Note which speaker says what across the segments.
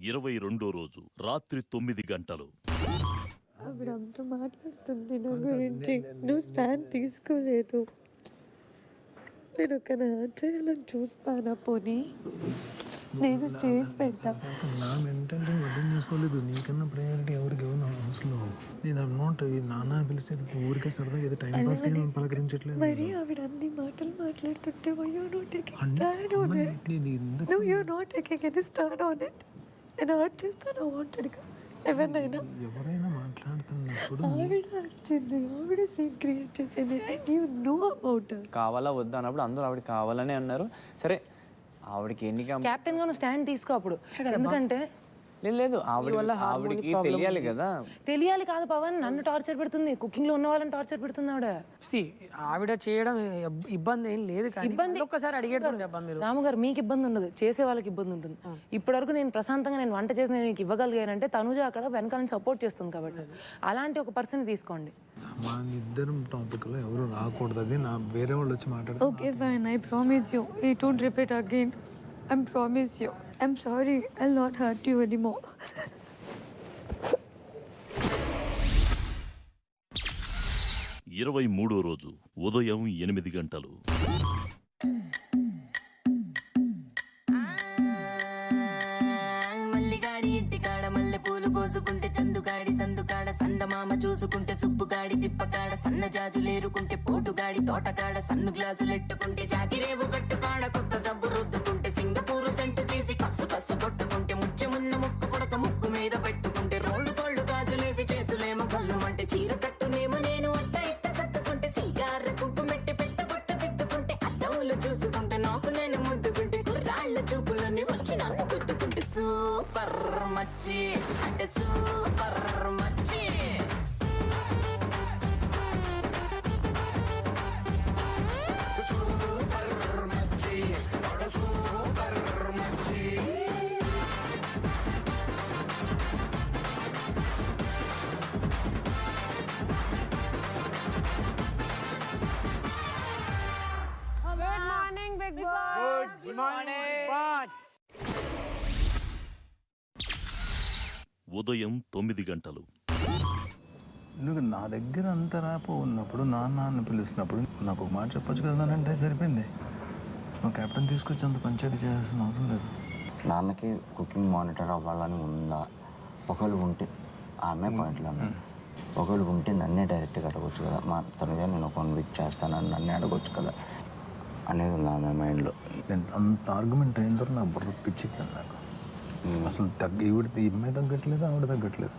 Speaker 1: 22వ రోజు రాత్రి 9 గంటలు.
Speaker 2: ఆవిడ అంత మాట్లాడుతుంది నా గురించి. నువ్వు స్టాండ్ తీసుకోలేదు. నేను ఒక చేయాలని చూస్తానా? పోనీ నేను చేసి పెడతా.
Speaker 3: నా మెంటల్ అర్థం చేసుకోలేదు. నీకన్నా ప్రయారిటీ ఎవరికి ఇవ్వను హౌస్లో. నేను అమౌంట్ నాన్న పిలిచేది ఊరికే సరదాగా ఏదో టైం పాస్ పలకరించట్లేదు.
Speaker 2: మరి ఆవిడ అన్ని మాటలు మాట్లాడుతుంటే నేను హర్ట్ చేస్తాను వాంటెడ్గా.
Speaker 3: ఎవరైనా మాట్లాడుతున్నప్పుడు
Speaker 2: ఆవిడ వచ్చింది, ఆవిడ సీన్ క్రియేట్ చేసింది. And you know about her.
Speaker 4: కావాలా వద్దా అన్నప్పుడు అందరూ ఆవిడ కావాలనే అన్నారు. సరే ఆవిడకి ఎన్ని
Speaker 5: కెప్టెన్ గా స్టాండ్ తీసుకో అప్పుడు. ఎందుకంటే
Speaker 4: లేదు ఆవిడకి తెలియాలి కదా.
Speaker 5: తెలియాలి కాదు పవన్, నన్ను టార్చర్ పెడుతుంది. కుకింగ్ లో ఉన్న వాళ్ళని టార్చర్ పెడుతుంది ఆవిడ.
Speaker 6: ఆవిడ చేయడం ఇబ్బంది ఏం లేదు, ఇబ్బంది ఒక్కసారి అడిగేటప్పుడు
Speaker 5: రాము గారు మీకు ఇబ్బంది ఉండదు, చేసే వాళ్ళకి ఇబ్బంది ఉంటుంది. ఇప్పటి వరకు నేను ప్రశాంతంగా నేను వంట చేసి నేను ఇవ్వగలిగానంటే తనుజ అక్కడ వెనకాల నుంచి సపోర్ట్ చేస్తుంది కాబట్టి అలాంటి ఒక పర్సన్ తీసుకోండి.
Speaker 3: మా ఇద్దరం టాపిక్ లో ఎవరు రాకూడదు. అది నా వేరే వాళ్ళు వచ్చి మాట్లాడతారు.
Speaker 2: Okay fine, I promise you I don't repeat again. I promise you. I'm sorry, I'll not hurt you anymore.
Speaker 1: 23వ రోజు ఉదయం 8 గంటలు.
Speaker 7: మల్లిగాడి ఇంటికాడ మల్లె పూలు కోసుకుంటే చందుగాడి సందుకాడ సందమామ చూసుకుంటే సుబ్బుగాడి తిప్పకాడ సన్న జాజులేరుకుంటే పోటుగాడి తోటకాడ సన్ను గ్లాసులెట్టుకుంటే జాగిరేవు కట్టుకాడ కొత్త సబ్బు రుద్దుకుంటే సింగపూరు సెంటు తీసి కస్సు కస్సు కొట్టుకుంటే ముచ్చెమున్న ముక్కు పొడక ముక్కు మీద పెట్టుకుంటే రోళ్ళు కోళ్ళు గాజులేసి చేతులేమో గల్లుమంటే చీర కట్టునేమో నేను అట్ట ఇట్ట సత్తుకుంటే సింగార కుంకుమెట్టి పెట్ట బొట్టు దిద్దుకుంటే అద్దంలో చూసుకుంటే నాకు నేను ముద్దుకుంటే కుర్రాళ్ళ చూపులని వచ్చి నన్ను గుద్దుకుంటే సూపర్ మచ్చి అంటే సూపర్ మచ్చి.
Speaker 1: ఉదయం 9 గంటలు.
Speaker 3: నువ్వు నా దగ్గర అంత రాపో ఉన్నప్పుడు నాన్న పిలుస్తున్నప్పుడు నాకు ఒక మాట చెప్పొచ్చు కదా అంటే సరిపోయింది. నువ్వు కెప్టెన్ తీసుకొచ్చి అంత పంచాయతీ చేయాల్సిన అవసరం లేదు.
Speaker 8: నాన్నకి కుకింగ్ మానిటర్ అవ్వాలని ఉందా? ఒకళ్ళు ఉంటే ఆమె పాయింట్లో ఒకళ్ళు ఉంటే నన్నే డైరెక్ట్గా అడగొచ్చు కదా. మా తనగా నేను ఒక 1 వీక్ చేస్తానని నన్నే అడగొచ్చు కదా అనేది ఉంది ఆమె మైండ్లో.
Speaker 3: అంత ఆర్గ్యుమెంట్ అయిన తర్వాత నాకు బుర్ర పిచ్చిపోయింది. నాకు అసలు ఈమె తగ్గట్లేదు, ఆవిడ తగ్గట్లేదు.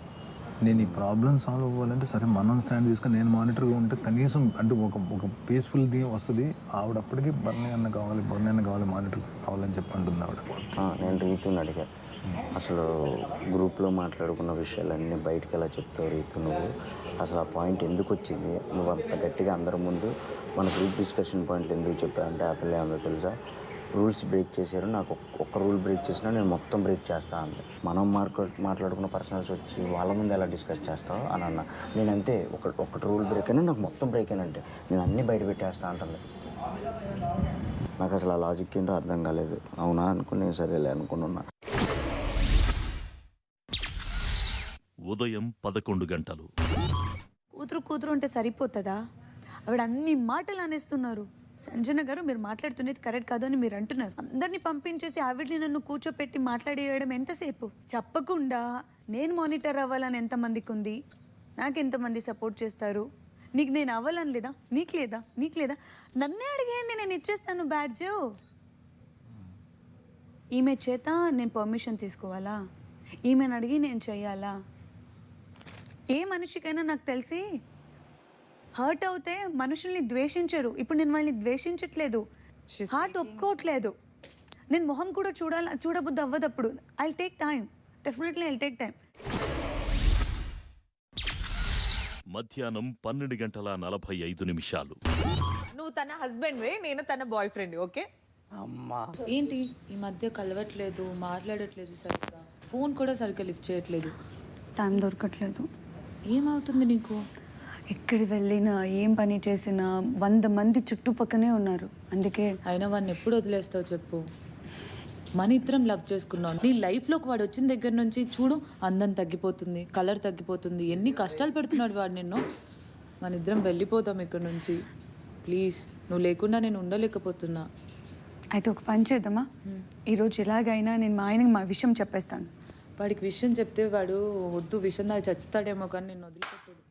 Speaker 3: నేను ఈ ప్రాబ్లమ్ సాల్వ్ అవ్వాలంటే సరే మనం స్టాండ్ తీసుకొని నేను మానిటర్గా ఉంటే కనీసం అంటే ఒక పీస్ఫుల్ది వస్తుంది. ఆవిడప్పటికీ బర్నీ అన్న కావాలి మానిటర్ కావాలని చెప్పి అంటుంది ఆవిడ.
Speaker 8: నేను రీతుని అడిగా, అసలు గ్రూప్లో మాట్లాడుకున్న విషయాలన్నీ బయటకు ఎలా చెప్తావు రీతు నువ్వు? అసలు ఆ పాయింట్ ఎందుకు వచ్చింది? నువ్వు అంత గట్టిగా అందరి ముందు మన గ్రూప్ డిస్కషన్ పాయింట్లు ఎందుకు చెప్పావంటే ఆ పిల్ల ఏమో తెలుసా, రూల్స్ బ్రేక్ చేశారు, నాకు ఒక్క రూల్ బ్రేక్ చేసినా నేను మొత్తం బ్రేక్ చేస్తా అంది. మనం మాట్లాడుకున్న పర్సనల్స్ వచ్చి వాళ్ళ ముందు ఎలా డిస్కస్ చేస్తావు అని అన్న. నేనంతే ఒకటి రూల్ బ్రేక్ అయినా నాకు మొత్తం బ్రేక్ అయినంటే నేను అన్నీ బయట పెట్టేస్తా అంటుంది. నాకు అసలు ఆ లాజిక్ ఏంటో అర్థం కాలేదు. అవునా అనుకుని సరేలే అనుకున్నా.
Speaker 1: ఉదయం 11 గంటలు.
Speaker 9: కూతురు ఉంటే సరిపోతుందా? ఆవిడ అన్ని మాటలు అనేస్తున్నారు. సంజన గారు మీరు మాట్లాడుతున్నది కరెక్ట్ కాదు అని మీరు అంటున్నారు. అందరినీ పంపించేసి ఆవిడ్ని నన్ను కూర్చోపెట్టి మాట్లాడేయడం ఎంతసేపు? చెప్పకుండా నేను మానిటర్ అవ్వాలని ఎంతమందికి ఉంది, నాకెంతమంది సపోర్ట్ చేస్తారు, నీకు నేను అవ్వాలని లేదా, నీకు లేదా నన్నే అడిగేయండి, నేను ఇచ్చేస్తాను బ్యాడ్జ్. ఈమె చేత నేను పర్మిషన్ తీసుకోవాలా? ఈమెను అడిగి నేను చెయ్యాలా? ఏ మనిషికైనా నాకు తెలిసి హర్ట్ అవుతే మనుషుల్ని ద్వేషించరు. ఇప్పుడు నేను వాళ్ళని ద్వేషించట్లేదు, హార్ట్ ఒప్పుకోవట్లేదు. నేను మొహం కూడా చూడబుద్ధి అవ్వదప్పుడు. I'll take time, definitely I'll take time.
Speaker 1: మధ్యాహ్నం 12:45.
Speaker 10: నువ్వు తన హస్బెండ్ వే, నేను తన బాయ్ ఫ్రెండ్. ఓకే
Speaker 5: అమ్మా ఏంటి ఈ మధ్య కలవట్లేదు, మాట్లాడట్లేదు, సరిగ్గా ఫోన్ కూడా సరిగ్గా లిఫ్ట్ చేయట్లేదు,
Speaker 9: టైం దొరకట్లేదు.
Speaker 5: ఏమవుతుంది నీకు?
Speaker 9: ఎక్కడి వెళ్ళినా ఏం పని చేసినా 100 మంది చుట్టుపక్కనే ఉన్నారు. అందుకే
Speaker 5: అయినా వాడిని ఎప్పుడు వదిలేస్తావు చెప్పు? మన ఇద్దరం లవ్ చేసుకున్నాం. నీ లైఫ్లోకి వాడు వచ్చిన దగ్గర నుంచి చూడు, అందం తగ్గిపోతుంది, కలర్ తగ్గిపోతుంది, ఎన్ని కష్టాలు పెడుతున్నాడు వాడు నిన్ను. మన ఇద్దరం వెళ్ళిపోతాం ఇక్కడ నుంచి. ప్లీజ్, నువ్వు లేకుండా నేను ఉండలేకపోతున్నా.
Speaker 9: అయితే ఒక పని చేద్దామా, ఈరోజు ఎలాగైనా నేను మా ఆయనకి మా విషయం చెప్పేస్తాను.
Speaker 5: వాడికి విషయం చెప్తే వాడు వద్దు, విషయం దాన్ని చచ్చుతాడేమో కానీ నేను వదిలిపెట్టాడు.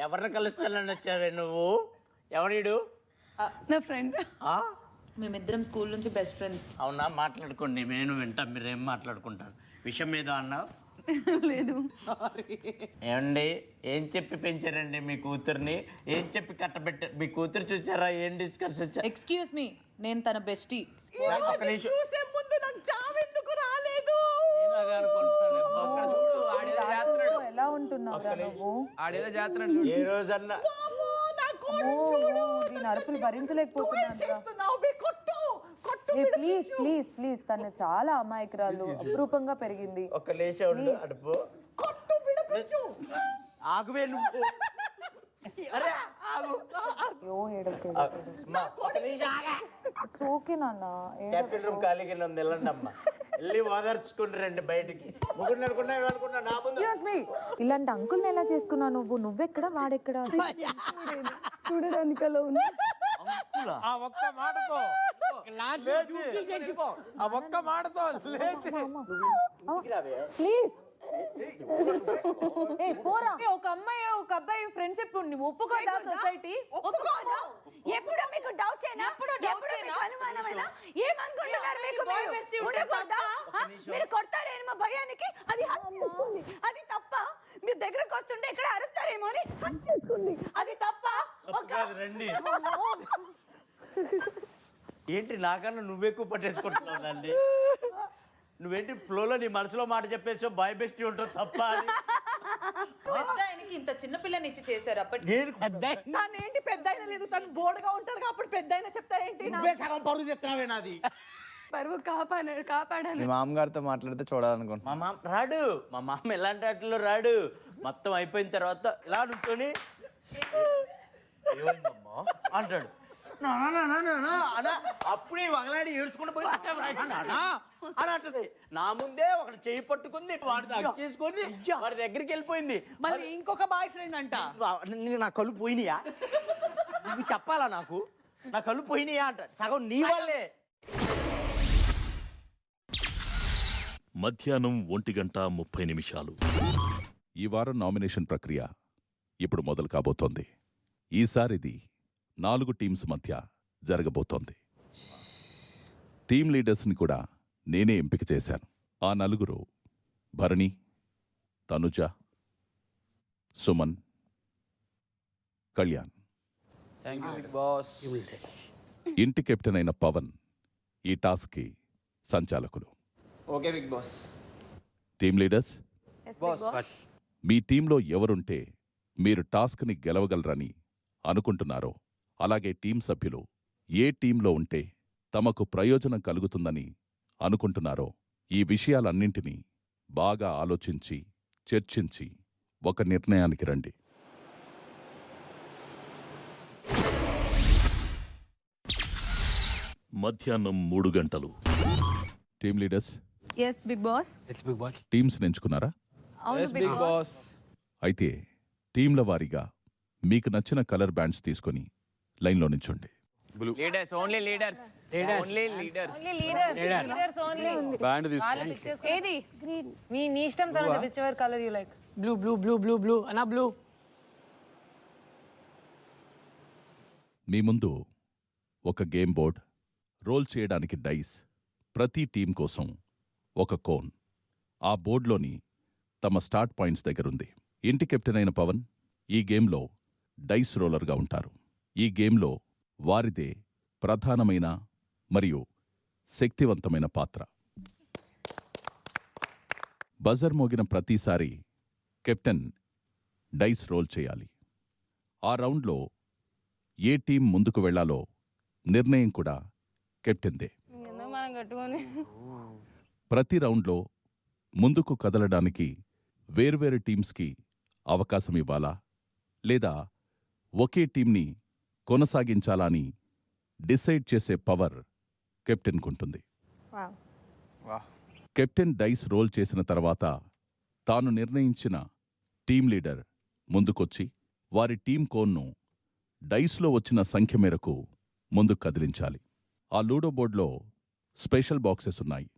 Speaker 8: ఎవరిని కలుస్తానని వచ్చావే నువ్వు? ఎవరీడు?
Speaker 9: నా ఫ్రెండ్.
Speaker 5: మేమిద్దరం స్కూల్ నుంచి బెస్ట్ ఫ్రెండ్స్.
Speaker 8: అవునా? మాట్లాడుకోండి, నేను వింటాను. మీరేం మాట్లాడుకుంటాను? విషయం మీద అన్నావు?
Speaker 9: లేదు.
Speaker 8: ఏమండి, ఏం చెప్పి పెంచారండి మీ కూతుర్ని? ఏం చెప్పి కట్టబెట్టారు? మీ కూతురు చూసారా? ఏం డిస్కస్ వచ్చా?
Speaker 5: ఎక్స్క్యూజ్ మీ, నేను తన బెస్టీ.
Speaker 10: చూసే ముందు నాకు చావెందుకు రాలేదు?
Speaker 5: ఎలా ఉంటున్నావు నువ్వు?
Speaker 8: ఏ రోజన్నా
Speaker 5: దీని అరుపులు భరించలేకపోతున్నాను. ప్లీజ్ ప్లీజ్ ప్లీజ్, తను చాలా అమాయకురాలు, అపురూపంగా పెరిగింది.
Speaker 8: ఒక లేచా ఉండు, అడుపు. ఆగువే నువ్వు. అరే ఆగు.
Speaker 5: అయ్యో, ఏడవకు. ఓకే నాన్న,
Speaker 8: క్యాపిటల్ రూమ్ ఖాళీగా ఉంది, వెళ్ళండి అమ్మా. వెళ్ళి ఓదార్చుకుని రండి బయటికి. ముగ్గురు అనుకున్నా నా ముందు.
Speaker 5: ఇలాంటి అంకుల్ని ఎలా చేసుకున్నావు నువ్వు? నువ్వెక్కడ, వాడెక్కడ?
Speaker 9: చూడడానికి అలా ఉంది.
Speaker 3: ఆ ఒక్క మాటతో లేచి
Speaker 5: ప్లీజ్ పోరా. ఒక అమ్మాయి ఒక అబ్బాయి ఫ్రెండ్షిప్ ఒప్పుకోదా సొసైటీ?
Speaker 9: ఎప్పుడు మీకు డౌట్ అయినా, ఎప్పుడు అనుమానమైనా ఏమనుకుంటున్నారు? మీరు కొడతారేమో మా భయానికి, అది చేసుకోండి. అది తప్ప మీరు దగ్గరకు వస్తుంటే ఇక్కడ అరుస్తారేమో అని చేసుకోండి. అది తప్ప.
Speaker 8: రండి. ఏంటి నాకన్నా నువ్వెక్కువ పట్టేసుకుంటున్నావు అండి? నువ్వేంటి ఫ్లోలో నీ మనసులో మాట చెప్పేసావు, బాయ్ బెస్ట్ ఉంటావు తప్ప అని.
Speaker 5: పెద్ద ఆయనకి ఇంత చిన్న పిల్లని ఇచ్చి చేశారు. అప్పటి
Speaker 10: ఏంటి పెద్ద అయినా లేదు, తను బోర్డుగా ఉంటాడు అప్పుడు పెద్ద అయినా చెప్తా ఏంటి?
Speaker 8: సగం పరుగు చెప్తావే నాది.
Speaker 9: పరువు కాపాడాను.
Speaker 4: మీ మామగారితో మాట్లాడితే చూడాలనుకుంటున్నా.
Speaker 8: మా మామ రాడు. మా మామ ఎలాంటి వాటిలో రాడు. మొత్తం అయిపోయిన తర్వాత ఇలా నుంచొని ఏమైందమ్మా అంటాడు. అప్పుడే వగలాడి ఏడ్చుకుంటూ పోయి అని అంటది. నా ముందే ఒకటి చేయి పట్టుకుంది, వాడి దగ్గర చేసుకొని వాడి దగ్గరికి వెళ్ళిపోయింది.
Speaker 10: మళ్ళీ ఇంకొక బాయ్ ఫ్రెండ్ అంట.
Speaker 8: నా కళ్ళు పోయినాయా? నువ్వు చెప్పాలా నాకు? నా కళ్ళు పోయినాయా అంట. సగం నీ వల్లే.
Speaker 1: మధ్యాహ్నం 1:30
Speaker 11: ఈ వారం నామినేషన్ ప్రక్రియ ఇప్పుడు మొదలు కాబోతోంది. ఈసారిది 4 టీమ్స్ మధ్య జరగబోతోంది. టీమ్ లీడర్స్ని కూడా నేనే ఎంపిక చేశాను. ఆ నలుగురు భరణి, తనుజ, సుమన్, కళ్యాణ్. ఇంటి కెప్టెన్ అయిన పవన్ ఈ టాస్క్కి సంచాలకులు.
Speaker 4: Okay Big Boss.
Speaker 11: Team leaders, మీ టీంలో ఎవరుంటే మీరు టాస్క్ని గెలవగలరని అనుకుంటున్నారో, అలాగే టీం సభ్యులు ఏ టీంలో ఉంటే తమకు ప్రయోజనం కలుగుతుందని అనుకుంటున్నారో, ఈ విషయాలన్నింటినీ బాగా ఆలోచించి చర్చించి ఒక నిర్ణయానికి రండి.
Speaker 1: మధ్యాహ్నం 3
Speaker 11: team leaders,
Speaker 9: yes Big Boss.
Speaker 11: Teams ఎంచుకున్నారా?
Speaker 9: అవును బిగ్ బాస్.
Speaker 11: అయితే టీంల వారీగా మీకు నచ్చిన కలర్ బ్యాండ్స్ తీసుకొని లైన్లో నించోండి.
Speaker 4: Leaders only, leaders only, leaders.
Speaker 5: ఏది నీ ఇష్టం. తన which colour you like.
Speaker 6: Blue blue blue blue blue అన్నా బ్లూ.
Speaker 11: మీ ముందు ఒక గేమ్ బోర్డ్, రోల్ చేయడానికి డైస్, ప్రతి టీం కోసం ఒక కోన్. ఆ బోర్డులోని తమ స్టార్ట్ పాయింట్స్ దగ్గరుంది. ఇంటి కెప్టెన్ అయిన పవన్ ఈ గేమ్లో డైస్ రోలర్గా ఉంటారు. ఈ గేమ్లో వారిదే ప్రధానమైన మరియు శక్తివంతమైన పాత్ర. బజర్ మోగిన ప్రతిసారి కెప్టెన్ డైస్ రోల్ చేయాలి. ఆ రౌండ్లో ఏ టీం ముందుకు వెళ్లాలో నిర్ణయం కూడా కెప్టెన్దే. ప్రతి రౌండ్లో ముందుకు కదలడానికి వేర్వేరు టీమ్స్కి అవకాశం ఇవ్వాలా లేదా ఒకే టీంని కొనసాగించాలా అని డిసైడ్ చేసే పవర్ కెప్టెన్కుంటుంది.
Speaker 4: వాహ్.
Speaker 11: కెప్టెన్ డైస్ రోల్ చేసిన తర్వాత తాను నిర్ణయించిన టీం లీడర్ ముందుకొచ్చి వారి టీం కోన్ను డైస్లో వచ్చిన సంఖ్య మేరకు ముందుకు కదిలించాలి. ఆ లూడో బోర్డులో స్పెషల్ బాక్సెస్ ఉన్నాయి.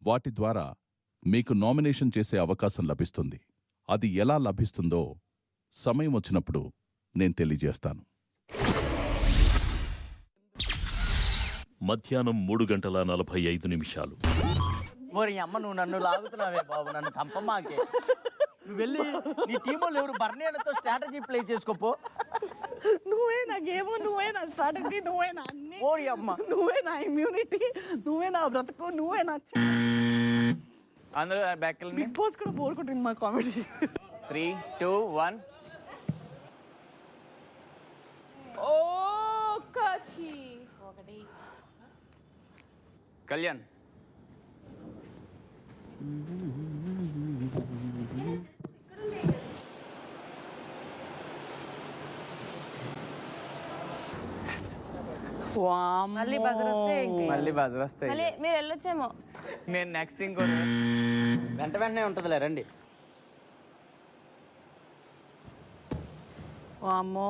Speaker 11: వాటి ద్వారా మీకు నామినేషన్ చేసే అవకాశం లభిస్తుంది. అది ఎలా లభిస్తుందో సమయం వచ్చినప్పుడు నేను తెలియజేస్తాను.
Speaker 1: మధ్యాహ్నం 3:45.
Speaker 8: మరి అమ్మ నువ్వు నన్ను లాగుతున్నావే బాబు, నన్ను చంపమాకే. నువ్వు వెళ్ళి నీ టీంలో ఎవరు బర్నియాలతో స్ట్రాటజీ ప్లే చేసుకోపో.
Speaker 10: నువ్వే నా గేమ్, నువ్వే నా స్ట్రాటజీ, నువ్వే నా అన్ని.
Speaker 8: ఓరి అమ్మ,
Speaker 10: నువ్వే నా ఇమ్యూనిటీ, నువ్వే నా బ్రతుకు, నువ్వే నా
Speaker 4: అందరూ బ్యాక్ వెళ్ళండి.
Speaker 10: బిగ్ బాస్ కూడా బోర్ కొట్టింది మా కామెడీ.
Speaker 4: 3, 2, 1. కళ్యాణ్.
Speaker 10: మళ్ళీ బజర్ వస్తే
Speaker 4: మళ్ళీ బజర్ వస్తాయి.
Speaker 10: మీరు వెళ్ళొచ్చేమో.
Speaker 4: నేను నెక్స్ట్ ఇంకో
Speaker 8: వెంటనే ఉంటుందిలే, రండి.
Speaker 10: అమ్మో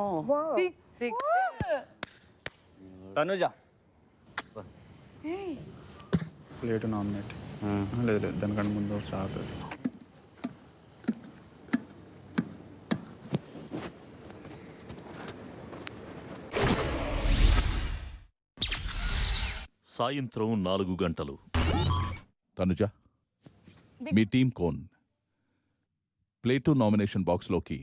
Speaker 4: తనుజ. ప్లేట్ నామినేట్ లేదు, దానికంటే ముందు స్టార్ట్.
Speaker 1: సాయంత్రం 4 గంటలు.
Speaker 11: తనుజ, మీ టీం కోన్ ప్లే 2 నామినేషన్ బాక్స్లోకి